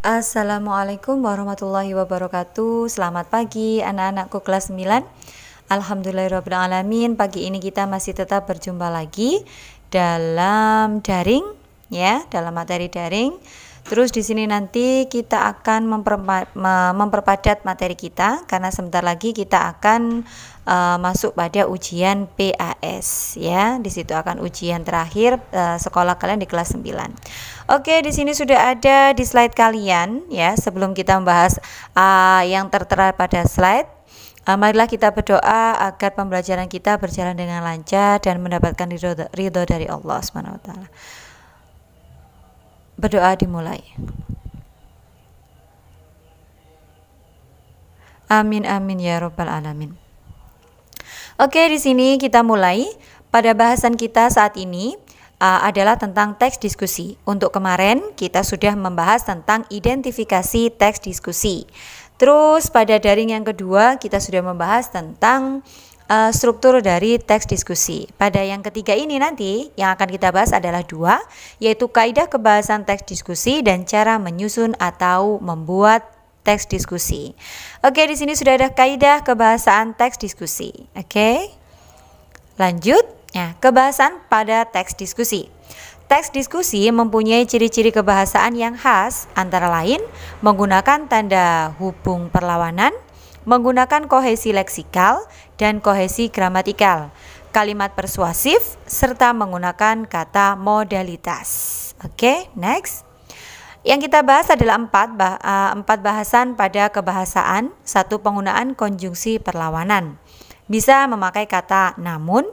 Assalamualaikum warahmatullahi wabarakatuh. Selamat pagi anak-anakku kelas 9. Alhamdulillahirrahmanirrahim. Pagi ini kita masih tetap berjumpa lagi dalam daring ya, dalam materi daring. Terus di sini nanti kita akan memperpadat materi kita karena sebentar lagi kita akan masuk pada ujian PAS ya. Di situ akan ujian terakhir sekolah kalian di kelas 9. Oke, di sini sudah ada di slide kalian ya. Sebelum kita membahas yang tertera pada slide, marilah kita berdoa agar pembelajaran kita berjalan dengan lancar dan mendapatkan ridho dari Allah Subhanahu wa taala. Berdoa dimulai. Amin amin ya rabbal alamin. Oke, di sini kita mulai. Pada bahasan kita saat ini adalah tentang teks diskusi. Untuk kemarin kita sudah membahas tentang identifikasi teks diskusi. Terus pada daring yang kedua kita sudah membahas tentang struktur dari teks diskusi. Pada yang ketiga ini nanti yang akan kita bahas adalah dua, yaitu kaidah kebahasan teks diskusi dan cara menyusun atau membuat teks diskusi. Oke, di sini sudah ada kaidah kebahasaan teks diskusi. Oke. Lanjut. Nah, kebahasan pada teks diskusi. Teks diskusi mempunyai ciri-ciri kebahasaan yang khas, antara lain menggunakan tanda hubung perlawanan, menggunakan kohesi leksikal dan kohesi gramatikal, kalimat persuasif, serta menggunakan kata modalitas. Oke, next. Yang kita bahas adalah empat bahasan pada kebahasaan. Satu, penggunaan konjungsi perlawanan. Bisa memakai kata namun,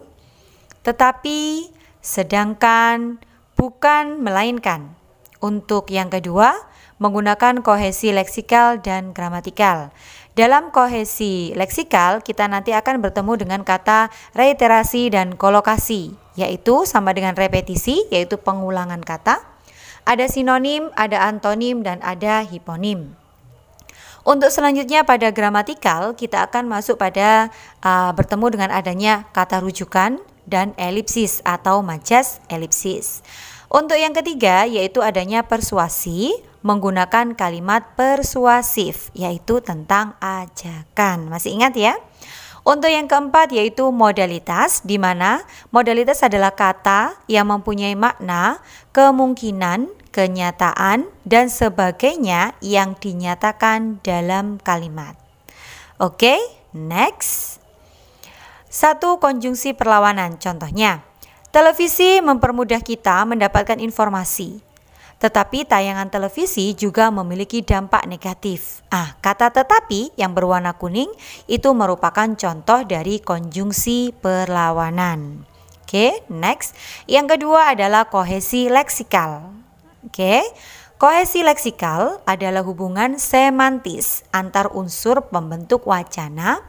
tetapi, sedangkan, bukan, melainkan. Untuk yang kedua, menggunakan kohesi leksikal dan gramatikal. Dalam kohesi leksikal, kita nanti akan bertemu dengan kata reiterasi dan kolokasi, yaitu sama dengan repetisi, yaitu pengulangan kata. Ada sinonim, ada antonim, dan ada hiponim. Untuk selanjutnya pada gramatikal, kita akan masuk pada bertemu dengan adanya kata rujukan dan elipsis atau majas elipsis. Untuk yang ketiga yaitu adanya persuasi menggunakan kalimat persuasif, yaitu tentang ajakan. Masih ingat ya? Untuk yang keempat yaitu modalitas, di mana modalitas adalah kata yang mempunyai makna, kemungkinan, kenyataan, dan sebagainya yang dinyatakan dalam kalimat. Oke, next. Satu, konjungsi perlawanan. Contohnya, televisi mempermudah kita mendapatkan informasi, tetapi tayangan televisi juga memiliki dampak negatif. Kata tetapi yang berwarna kuning itu merupakan contoh dari konjungsi perlawanan. Oke, next. Yang kedua adalah kohesi leksikal. Oke, kohesi leksikal adalah hubungan semantis antar unsur pembentuk wacana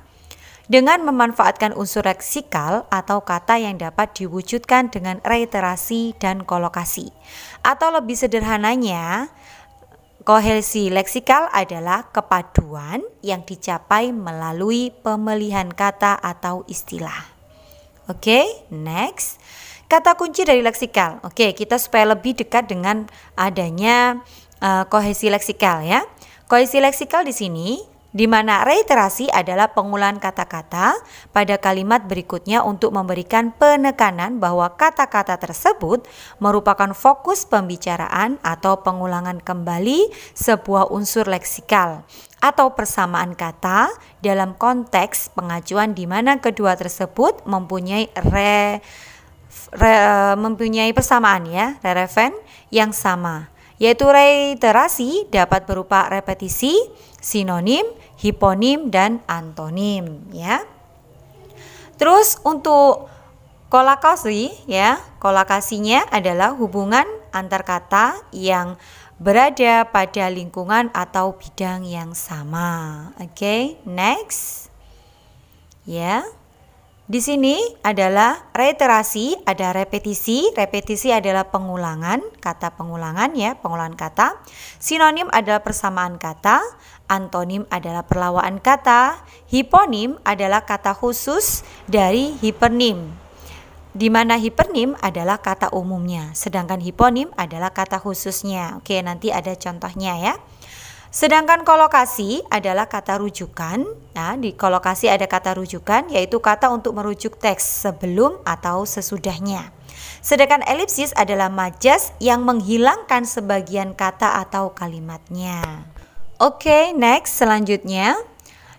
dengan memanfaatkan unsur leksikal atau kata yang dapat diwujudkan dengan reiterasi dan kolokasi. Atau lebih sederhananya, kohesi leksikal adalah kepaduan yang dicapai melalui pemilihan kata atau istilah. Oke, next. Kata kunci dari leksikal. Oke, kita supaya lebih dekat dengan adanya kohesi leksikal ya. Kohesi leksikal di sini di mana reiterasi adalah pengulangan kata-kata pada kalimat berikutnya untuk memberikan penekanan bahwa kata-kata tersebut merupakan fokus pembicaraan atau pengulangan kembali sebuah unsur leksikal atau persamaan kata dalam konteks pengajuan di mana kedua tersebut mempunyai persamaan ya, relevan yang sama. Yaitu reiterasi dapat berupa repetisi, sinonim, hiponim, dan antonim ya. Terus untuk kolokasi ya, kolokasinya adalah hubungan antar kata yang berada pada lingkungan atau bidang yang sama. Oke, next. Ya. Di sini adalah reiterasi, ada repetisi. Repetisi adalah pengulangan, kata pengulangan ya, pengulangan kata. Sinonim adalah persamaan kata, antonim adalah perlawanan kata, hiponim adalah kata khusus dari hipernim. Di mana hipernim adalah kata umumnya, sedangkan hiponim adalah kata khususnya. Oke, nanti ada contohnya ya. Sedangkan kolokasi adalah kata rujukan. Nah, di kolokasi ada kata rujukan, yaitu kata untuk merujuk teks sebelum atau sesudahnya. Sedangkan elipsis adalah majas yang menghilangkan sebagian kata atau kalimatnya. Oke, next selanjutnya.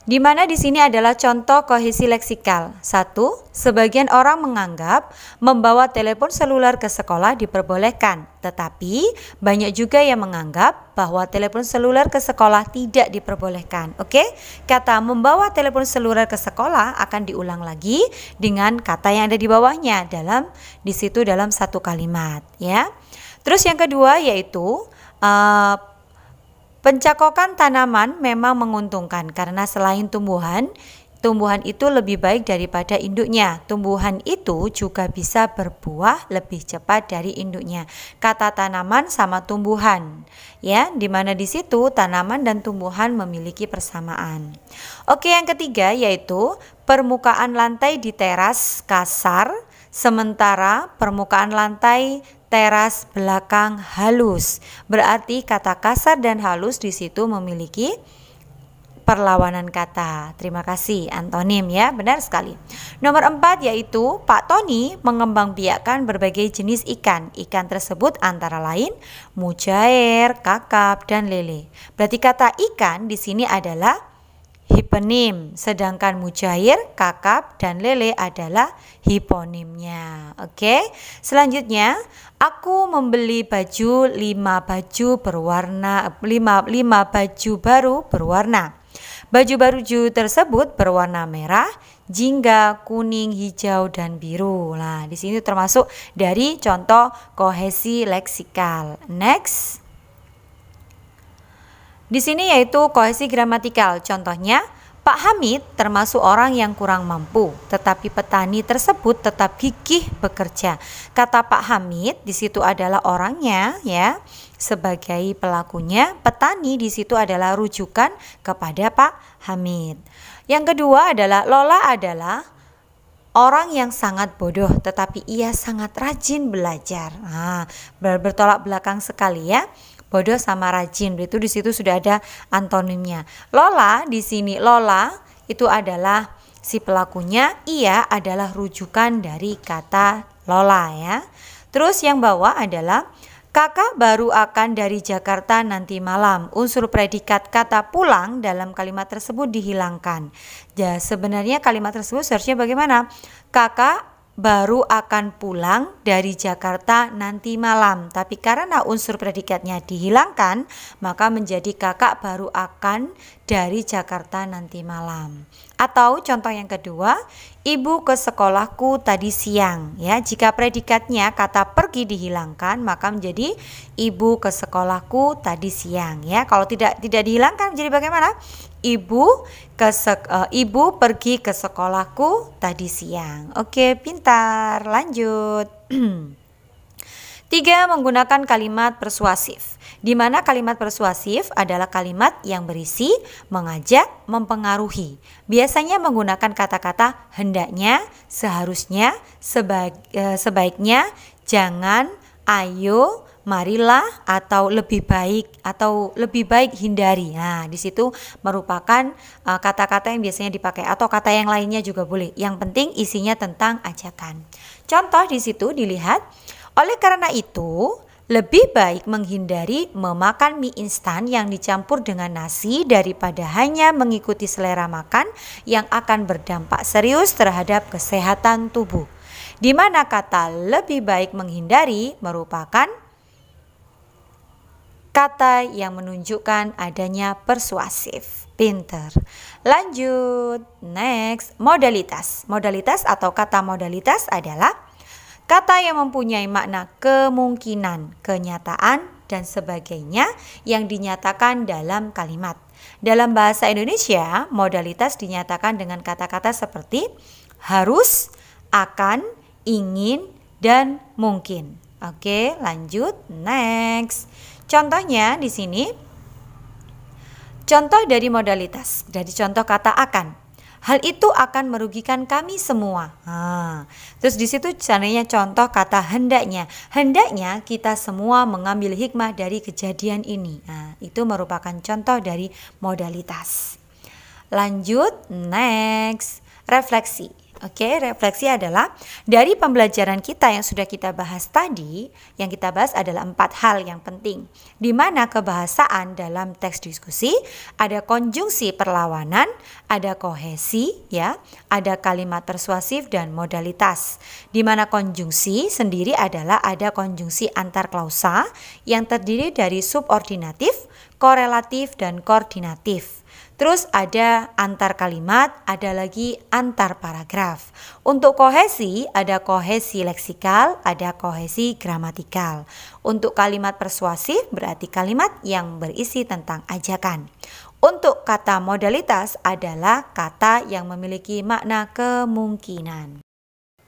Di mana di sini adalah contoh kohesi leksikal. 1. Sebagian orang menganggap membawa telepon seluler ke sekolah diperbolehkan, tetapi banyak juga yang menganggap bahwa telepon seluler ke sekolah tidak diperbolehkan. Oke, kata membawa telepon seluler ke sekolah akan diulang lagi dengan kata yang ada di bawahnya dalam satu kalimat, ya. Terus yang kedua yaitu pencakokan tanaman memang menguntungkan karena selain tumbuhan itu lebih baik daripada induknya. Tumbuhan itu juga bisa berbuah lebih cepat dari induknya. Kata tanaman sama tumbuhan, ya, dimana di situ tanaman dan tumbuhan memiliki persamaan. Oke, yang ketiga yaitu permukaan lantai di teras kasar, sementara permukaan lantai teras belakang halus. Berarti kata kasar dan halus di situ memiliki perlawanan kata. Terima kasih, antonim, ya, benar sekali. Nomor 4 yaitu Pak Tony mengembangbiakkan berbagai jenis ikan. Ikan tersebut antara lain mujair, kakap, dan lele. Berarti kata ikan di sini adalah hiponim, sedangkan mujair, kakap, dan lele adalah hiponimnya. Oke, selanjutnya aku membeli baju 5 baju berwarna 5 baju baru berwarna. Baju-baju tersebut berwarna merah, jingga, kuning, hijau, dan biru. Nah, di sini termasuk dari contoh kohesi leksikal. Next. Di sini yaitu kohesi gramatikal. Contohnya, Pak Hamid termasuk orang yang kurang mampu, tetapi petani tersebut tetap gigih bekerja. Kata Pak Hamid di situ adalah orangnya, ya, sebagai pelakunya. Petani di situ adalah rujukan kepada Pak Hamid. Yang kedua adalah Lola adalah orang yang sangat bodoh, tetapi ia sangat rajin belajar. Nah, bertolak belakang sekali, ya. Bodoh sama rajin, itu di situ sudah ada antonimnya. Lola di sini, Lola itu adalah si pelakunya, ia adalah rujukan dari kata Lola, ya. Terus yang bawah adalah kakak baru akan dari Jakarta nanti malam. Unsur predikat kata pulang dalam kalimat tersebut dihilangkan. Ya, sebenarnya kalimat tersebut seharusnya bagaimana? Kakak baru akan pulang dari Jakarta nanti malam, tapi karena unsur predikatnya dihilangkan, maka menjadi kakak baru akan dari Jakarta nanti malam. Atau contoh yang kedua, ibu ke sekolahku tadi siang, ya. Jika predikatnya kata pergi dihilangkan, maka menjadi ibu ke sekolahku tadi siang, ya. Kalau tidak dihilangkan menjadi bagaimana? Ibu pergi ke sekolahku tadi siang. Oke, pintar. Lanjut. 3. Menggunakan kalimat persuasif. Di mana kalimat persuasif adalah kalimat yang berisi mengajak, mempengaruhi. Biasanya menggunakan kata-kata hendaknya, seharusnya, sebaiknya, jangan, ayo, marilah, atau lebih baik hindari. Nah, di situ merupakan kata-kata yang biasanya dipakai, atau kata yang lainnya juga boleh. Yang penting isinya tentang ajakan. Contoh di situ dilihat, oleh karena itu lebih baik menghindari memakan mie instan yang dicampur dengan nasi daripada hanya mengikuti selera makan yang akan berdampak serius terhadap kesehatan tubuh. Di mana kata lebih baik menghindari merupakan kata yang menunjukkan adanya persuasif. Pinter. Lanjut. Next, modalitas. Modalitas atau kata modalitas adalah kata yang mempunyai makna kemungkinan, kenyataan, dan sebagainya yang dinyatakan dalam kalimat. Dalam bahasa Indonesia, modalitas dinyatakan dengan kata-kata seperti harus, akan, ingin, dan mungkin. Oke, lanjut. Next. Contohnya di sini, contoh dari modalitas, dari contoh kata akan. Hal itu akan merugikan kami semua. Terus di situ seandainya contoh kata hendaknya. Hendaknya kita semua mengambil hikmah dari kejadian ini. Itu merupakan contoh dari modalitas. Lanjut, next, refleksi. Oke, refleksi adalah dari pembelajaran kita yang sudah kita bahas tadi, yang kita bahas adalah 4 hal yang penting. Di mana kebahasaan dalam teks diskusi ada konjungsi perlawanan, ada kohesi, ya, ada kalimat persuasif dan modalitas. Di mana konjungsi sendiri adalah ada konjungsi antar klausa yang terdiri dari subordinatif, korelatif dan koordinatif. Terus ada antar kalimat, ada lagi antar paragraf. Untuk kohesi, ada kohesi leksikal, ada kohesi gramatikal. Untuk kalimat persuasif berarti kalimat yang berisi tentang ajakan. Untuk kata modalitas adalah kata yang memiliki makna kemungkinan.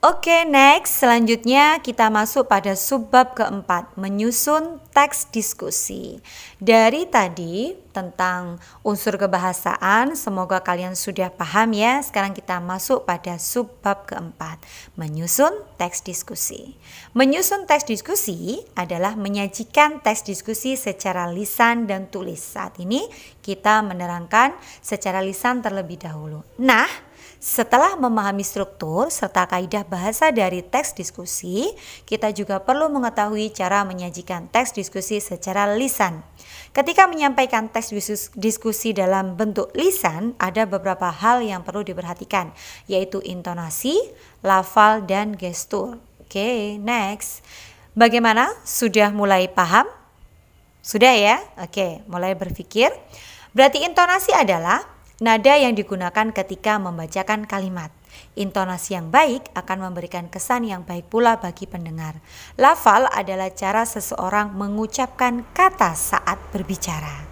Oke, next, selanjutnya kita masuk pada subbab keempat, menyusun teks diskusi. Dari tadi tentang unsur kebahasaan, semoga kalian sudah paham ya. Sekarang kita masuk pada subbab keempat, menyusun teks diskusi. Menyusun teks diskusi adalah menyajikan teks diskusi secara lisan dan tulis. Saat ini kita menerangkan secara lisan terlebih dahulu. Setelah memahami struktur serta kaidah bahasa dari teks diskusi, kita juga perlu mengetahui cara menyajikan teks diskusi secara lisan. Ketika menyampaikan teks diskusi dalam bentuk lisan, ada beberapa hal yang perlu diperhatikan, yaitu intonasi, lafal, dan gestur. Oke, next. Bagaimana? Sudah mulai paham? Sudah ya? Oke, mulai berpikir. Berarti intonasi adalah nada yang digunakan ketika membacakan kalimat. Intonasi yang baik akan memberikan kesan yang baik pula bagi pendengar. Lafal adalah cara seseorang mengucapkan kata saat berbicara.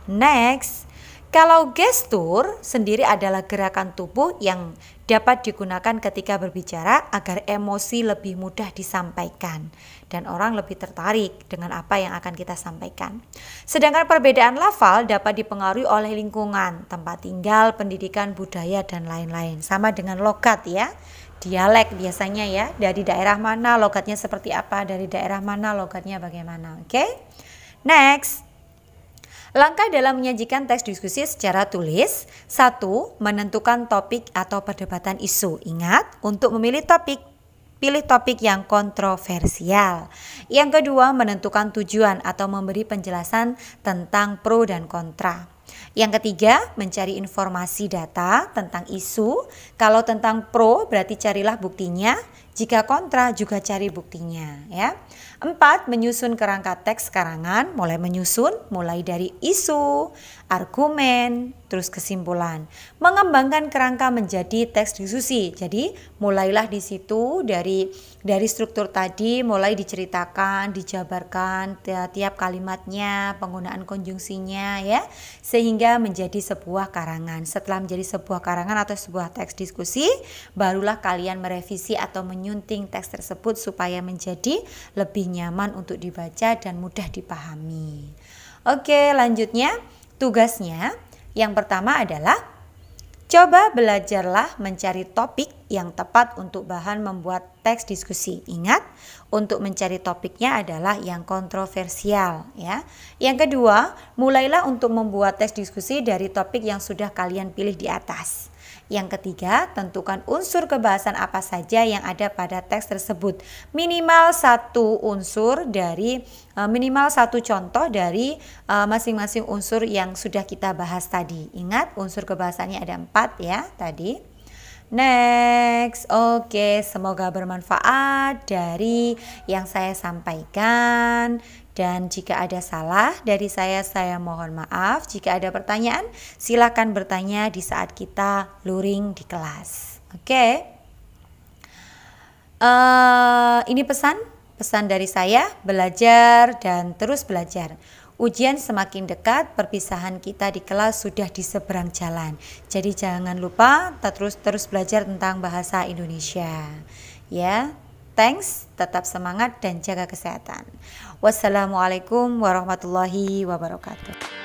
Next, kalau gestur sendiri adalah gerakan tubuh yang dapat digunakan ketika berbicara agar emosi lebih mudah disampaikan dan orang lebih tertarik dengan apa yang akan kita sampaikan. Sedangkan perbedaan lafal dapat dipengaruhi oleh lingkungan, tempat tinggal, pendidikan, budaya, dan lain-lain. Sama dengan logat ya, dialek biasanya ya, dari daerah mana logatnya seperti apa, dari daerah mana logatnya bagaimana. Oke? Next. Langkah dalam menyajikan teks diskusi secara tulis. 1. Menentukan topik atau perdebatan isu. Ingat, untuk memilih topik, pilih topik yang kontroversial. Yang kedua, menentukan tujuan atau memberi penjelasan tentang pro dan kontra. Yang ketiga, mencari informasi data tentang isu. Kalau tentang pro berarti carilah buktinya. Jika kontra juga cari buktinya ya. 4. Menyusun kerangka teks karangan, mulai dari isu, argumen, terus kesimpulan. Mengembangkan kerangka menjadi teks diskusi. Jadi mulailah di situ dari struktur tadi, mulai diceritakan, dijabarkan tiap kalimatnya, penggunaan konjungsinya ya, sehingga menjadi sebuah karangan. Setelah menjadi sebuah karangan atau sebuah teks diskusi, barulah kalian merevisi atau menyunting teks tersebut supaya menjadi lebih nyaman untuk dibaca dan mudah dipahami. Oke, lanjutnya tugasnya yang pertama adalah coba belajarlah mencari topik yang tepat untuk bahan membuat teks diskusi. Ingat, untuk mencari topiknya adalah yang kontroversial ya. Yang kedua, mulailah untuk membuat teks diskusi dari topik yang sudah kalian pilih di atas. Yang ketiga, tentukan unsur kebahasan apa saja yang ada pada teks tersebut. Minimal satu contoh dari masing-masing unsur yang sudah kita bahas tadi. Ingat, unsur kebahasannya ada 4 ya tadi. Next, oke, semoga bermanfaat dari yang saya sampaikan. Dan jika ada salah dari saya mohon maaf. Jika ada pertanyaan, silakan bertanya di saat kita luring di kelas. Oke. Ini pesan dari saya, belajar dan terus belajar. Ujian semakin dekat, perpisahan kita di kelas sudah di seberang jalan. Jadi jangan lupa terus belajar tentang bahasa Indonesia. Ya. Thanks, tetap semangat dan jaga kesehatan. Wassalamualaikum warahmatullahi wabarakatuh.